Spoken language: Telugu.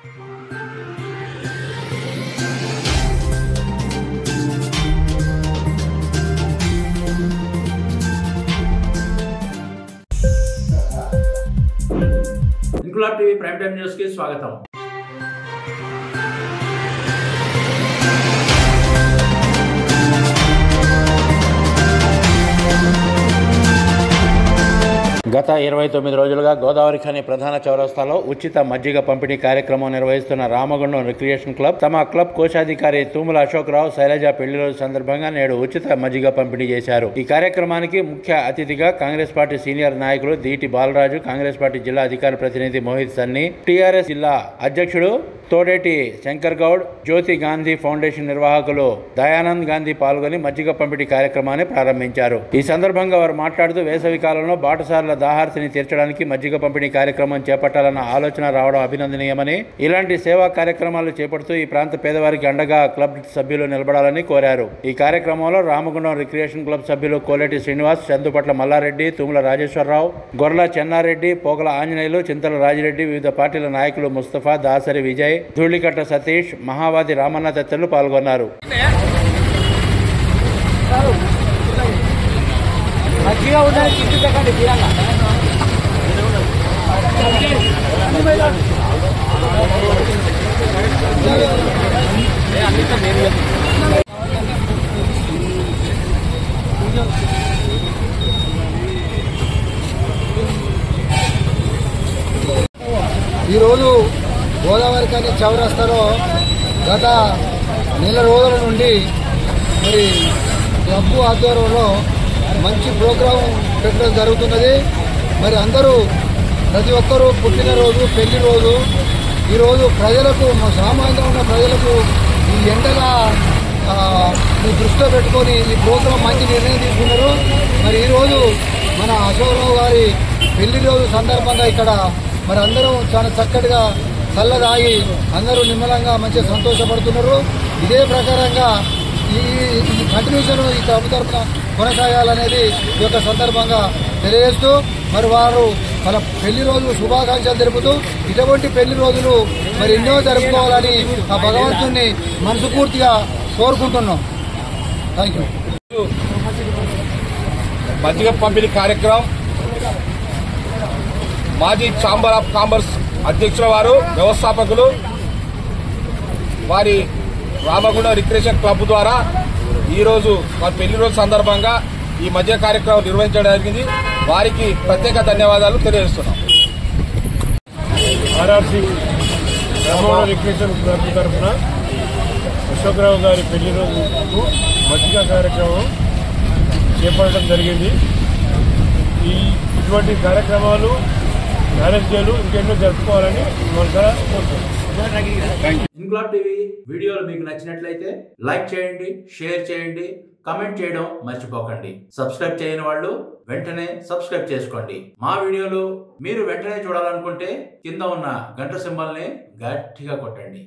Inquilab TV prime time news కి స్వాగతం. గత 29 రోజులుగా గోదావరి ఖని ప్రధాన చౌరస్తాలో ఉచిత మజ్జిగ పంపిణీ కార్యక్రమం నిర్వహిస్తున్న రామగుండం రిక్రియేషన్ క్లబ్ తమ క్లబ్ కోశాధికారి తూముల అశోక్రావు శైలజ పెళ్లి రోజు సందర్భంగా నేడు ఉచిత మజ్జిగ పంపిణీ చేశారు. ఈ కార్యక్రమానికి ముఖ్య అతిథిగా కాంగ్రెస్ పార్టీ సీనియర్ నాయకులు దీటి బాలరాజు, కాంగ్రెస్ పార్టీ జిల్లా అధికార ప్రతినిధి మోహిత్ సన్నీ, టీఆర్ఎస్ జిల్లా అధ్యక్షుడు తోడేటి శంకర్ గౌడ్, జ్యోతి గాంధీ ఫౌండేషన్ నిర్వాహకులు దయానంద్ గాంధీ పాల్గొని మజ్జిగ పంపిణీ కార్యక్రమాన్ని ప్రారంభించారు. ఈ సందర్భంగా వారు మాట్లాడుతూ వేసవి కాలంలో బాటసారుల దాహార్తిని తీర్చడానికి మజ్జిగ పంపిణీ కార్యక్రమం చేపట్టాలన్న ఆలోచన రావడం అభినందనీయమని, ఇలాంటి సేవా కార్యక్రమాలు చేపడుతూ ఈ ప్రాంత పేదవారికి అండగా క్లబ్ సభ్యులు నిలబడాలని కోరారు. ఈ కార్యక్రమంలో రామగుండం రిక్రియేషన్ క్లబ్ సభ్యులు కోలేటి శ్రీనివాస్, చందుపట్ల మల్లారెడ్డి, తుముల రాజేశ్వరరావు, గొర్ల చెన్నారెడ్డి, పోగల ఆంజనేయులు, చింతల రాజిరెడ్డి, వివిధ పార్టీల నాయకులు ముస్తఫా, దాసరి విజయ్, ధూళికట్ట సతీష్, మహావాది రామన్న తదితరులు పాల్గొన్నారు. ఈరోజు గోదావరి ఖని చౌరస్తాలో గత నెల రోజుల నుండి మరి క్లబ్ ఆధ్వర్యంలో మంచి ప్రోగ్రాం పెట్టడం జరుగుతున్నది. మరి అందరూ ప్రతి ఒక్కరూ పుట్టినరోజు, పెళ్లి రోజు, ఈరోజు ప్రజలకు, సామాన్యంగా ఉన్న ప్రజలకు ఈ ఎండల దృష్టిలో పెట్టుకొని ఈ ప్రోగ్రాం మంచి నిర్ణయం తీసుకున్నారు. మరి ఈరోజు మన అశోక్రావు గారి పెళ్లి రోజు సందర్భంగా ఇక్కడ మరి అందరూ చాలా చక్కటిగా చల్లదాగి అందరూ నిమ్మలంగా మంచిగా సంతోషపడుతున్నారు. ఇదే ప్రకారంగా ఈ కంటిన్యూషన్ ఈ క్లబ్ తరఫున కొనసాగాలనేది ఈ యొక్క సందర్భంగా తెలియజేస్తూ మరి వారు వాళ్ళ పెళ్లి రోజు శుభాకాంక్షలు తెలుపుతూ ఇటువంటి పెళ్లి రోజులు మరి ఎన్నో జరుపుకోవాలని ఆ భగవంతుని మనస్ఫూర్తిగా కోరుకుంటున్నాం. Thank you. మజ్జిగ పంపిణీ కార్యక్రమం మాజీ ఛాంబర్ ఆఫ్ కామర్స్ అధ్యక్షుల వారు, వ్యవస్థాపకులు వారి రామగుండం రిక్రియేషన్ క్లబ్ ద్వారా ఈరోజు వారి పెళ్లి రోజు సందర్భంగా ఈ మధ్య కార్యక్రమం నిర్వహించడం జరిగింది. వారికి ప్రత్యేక ధన్యవాదాలు తెలియజేస్తున్నాం. ఆర్ఆర్సీ రామగుండం రిక్రియేషన్ క్లబ్ తరఫున అశోక్రావు గారి పెళ్లి రోజు మజ్జిగ కార్యక్రమం చేపట్టడం జరిగింది. ఇటువంటి కార్యక్రమాలు మ్యారేజ్లు ఇంకెన్నో జరుపుకోవాలని ఇంక్లాబ్ టీవీ వీడియోలు మీకు నచ్చినట్లయితే లైక్ చేయండి, షేర్ చేయండి, కమెంట్ చేయడం మర్చిపోకండి. సబ్స్క్రైబ్ చేయని వాళ్ళు వెంటనే సబ్స్క్రైబ్ చేసుకోండి. మా వీడియోలు మీరు వెంటనే చూడాలనుకుంటే కింద ఉన్న గంట సింబల్ని గట్టిగా కొట్టండి.